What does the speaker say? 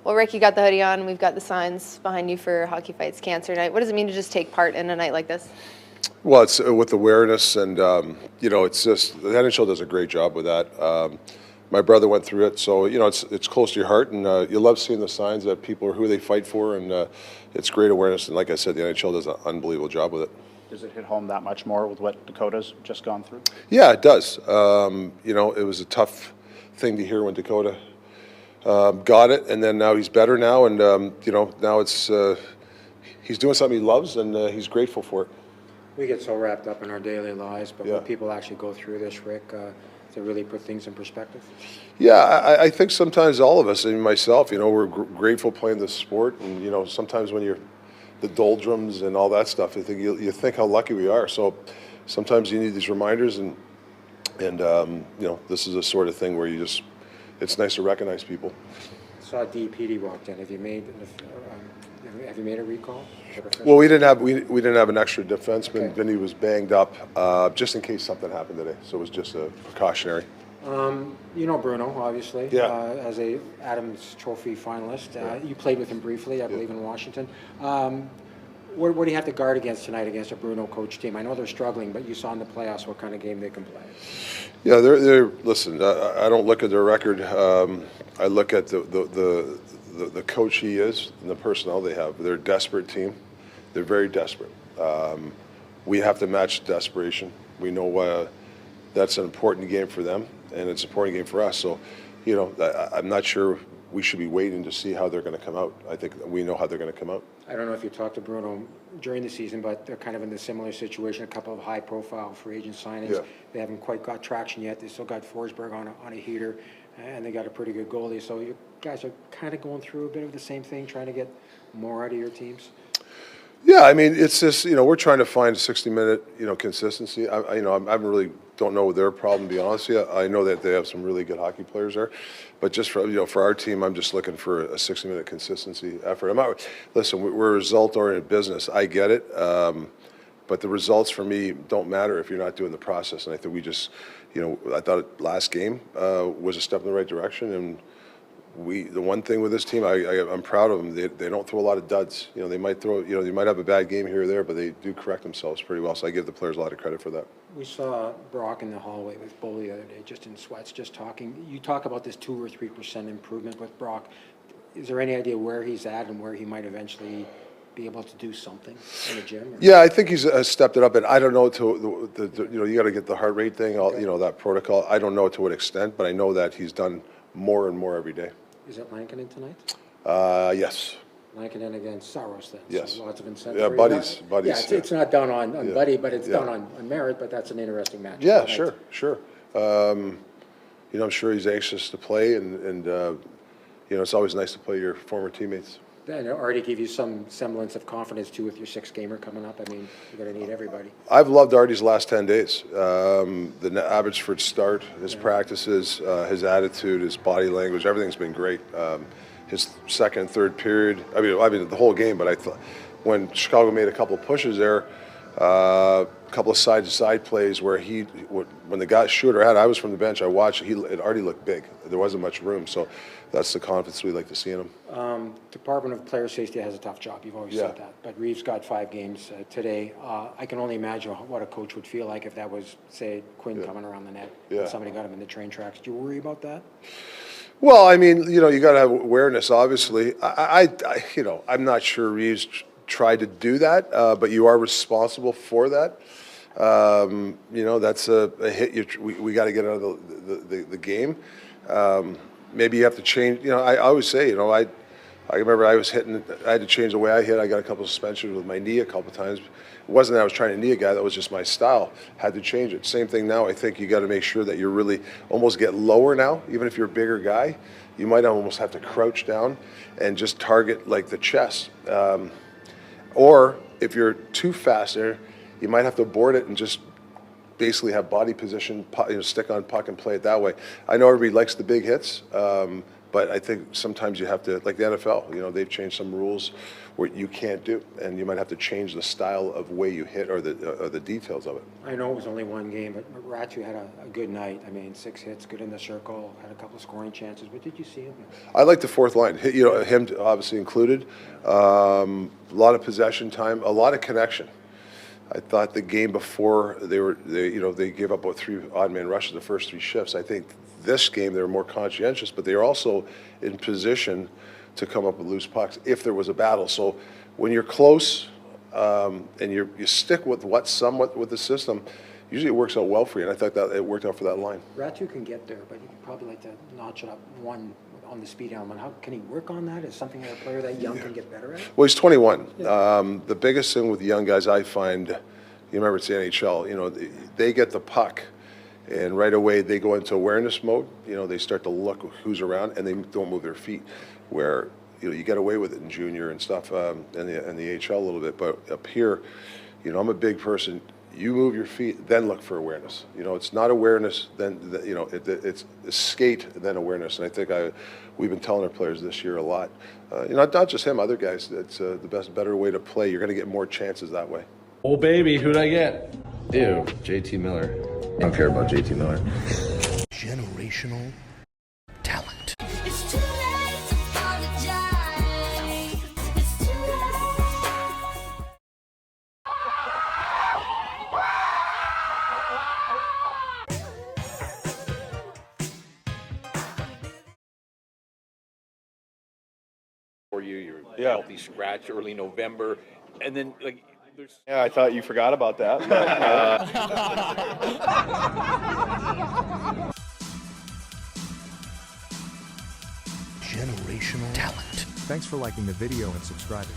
Well, Rick, you got the hoodie on. We've got the signs behind you for Hockey Fights Cancer Night. What does it mean to just take part in a night like this? Well, it's with awareness, and it's just the NHL does a great job with that. My brother went through it, so it's close to your heart, and you love seeing the signs that people are who they fight for, and it's great awareness. And like I said, the NHL does an unbelievable job with it. Does it hit home that much more with what Dakota's just gone through? Yeah, it does. It was a tough thing to hear when Dakota got it, and then now he's better now, and now it's he's doing something he loves, and he's grateful for it. We get so wrapped up in our daily lives, but Yeah. when people actually go through this, Rick, to really put things in perspective. Yeah, I think sometimes all of us, and myself, we're grateful playing this sport, and sometimes when you're the doldrums and all that stuff, you think how lucky we are. So sometimes you need these reminders, and this is a sort of thing where it's nice to recognize people. I saw DPD walked in. Have you made a recall? Well, we didn't have an extra defenseman. Okay. Vinny was banged up, just in case something happened today. So it was just a precautionary. Bruno, obviously, Yeah. as a Adams Trophy finalist. You played with him briefly, I believe, in Washington. What do you have to guard against tonight against a Bruno coach team? I know they're struggling, but you saw in the playoffs what kind of game they can play. Yeah, they're listen. I don't look at their record. I look at the coach he is and the personnel they have. They're a desperate team. They're very desperate. We have to match desperation. We know that's an important game for them, and it's an important game for us. So, I'm not sure we should be waiting to see how they're going to come out. I think we know how they're going to come out. I don't know if you talked to Bruno during the season, but they're kind of in a similar situation. A couple of high-profile free agent signings. Yeah. They haven't quite got traction yet. They still got Forsberg on a heater, and they got a pretty good goalie. So you guys are kind of going through a bit of the same thing, trying to get more out of your teams. Yeah, I mean, it's just we're trying to find a 60-minute consistency. I really don't know their problem, to be honest with you. I know that they have some really good hockey players there, but just for our team, I'm just looking for a 60-minute consistency effort. Listen, we're a result-oriented business. I get it, but the results for me don't matter if you're not doing the process. And I think we just, I thought last game was a step in the right direction, and the one thing with this team, I'm proud of them. They don't throw a lot of duds. They might they might have a bad game here or there, but they do correct themselves pretty well. So I give the players a lot of credit for that. We saw Brock in the hallway with Boley the other day, just in sweats, just talking. You talk about this 2 or 3% improvement with Brock. Is there any idea where he's at and where he might eventually be able to do something in the gym? Or? Yeah, I think he's stepped it up, and I don't know you got to get the heart rate thing, that protocol. I don't know to what extent, but I know that he's done more and more every day. Is it Lankinen tonight? Yes. Lankinen against Saros then. Yes. So lots of incentive. Yeah, buddies. Yeah, it's not done on Yeah. Buddy, but it's Yeah. done on merit, but that's an interesting match. Yeah, tonight. sure. I'm sure he's anxious to play, and it's always nice to play your former teammates. Then already give you some semblance of confidence too with your 6-gamer coming up. I mean, you're going to need everybody. I've loved Artie's last 10 days. The Abbotsford start, his practices, his attitude, his body language, everything's been great. His second and third period, I mean the whole game, but I thought when Chicago made a couple of pushes there, a couple of side-to-side plays where when the guy shooter had, I was from the bench, I watched, it already looked big. There wasn't much room, so that's the confidence we like to see in him. Department of Player Safety has a tough job. You've always said that. But Reeves got 5 games today. I can only imagine what a coach would feel like if that was, say, Quinn coming around the net. Yeah. And somebody got him in the train tracks. Do you worry about that? Well, I mean, you got to have awareness, obviously. I'm not sure Reeves tried to do that, but you are responsible for that. That's a hit. We got to get out of the game. Maybe you have to change. I always say, I remember I had to change the way I hit. I got a couple of suspensions with my knee a couple of times. It wasn't that I was trying to knee a guy, that was just my style. Had to change it. Same thing now. I think you got to make sure that you really almost get lower now. Even if you're a bigger guy, you might almost have to crouch down and just target like the chest. Or if you're too fast there, you might have to board it and just basically have body position, stick on puck and play it that way. I know everybody likes the big hits, but but I think sometimes you have to, like the NFL, you know, they've changed some rules where you can't do, and you might have to change the style of way you hit or the details of it. I know it was only one game, but Ratu had a good night. I mean, 6 hits, good in the circle, had a couple of scoring chances. What did you see him? I like the fourth line, you know, him obviously included. A lot of possession time, a lot of connection. I thought the game before they gave up about 3 odd man rushes the first 3 shifts. I think this game they were more conscientious, but they were also in position to come up with loose pucks if there was a battle. So when you're close and you stick with somewhat with the system, usually it works out well for you. And I thought that it worked out for that line. Ratu can get there, but he'd probably like to notch it up one on the speed element. How can he work on that? Is something that a player that young can get better at? Well, he's 21. The biggest thing with the young guys I find, you remember it's the NHL, you know, they get the puck and right away they go into awareness mode. You know, they start to look who's around and they don't move their feet, where, you know, you get away with it in junior and stuff in the AHL a little bit. But up here, you know, I'm a big person. You move your feet, then look for awareness. You know, it's not awareness, then, you know, it's skate, then awareness. And I think we've been telling our players this year a lot. You know, not just him, other guys, it's the better way to play. You're going to get more chances that way. Oh, baby, who'd I get? Ew, JT Miller. I don't care about JT Miller. Generational talent. It's too late to apologize. It's too late. For you, you're healthy scratch early November, and then like there's. Yeah, I thought you forgot about that. Generational talent. Thanks for liking the video and subscribing.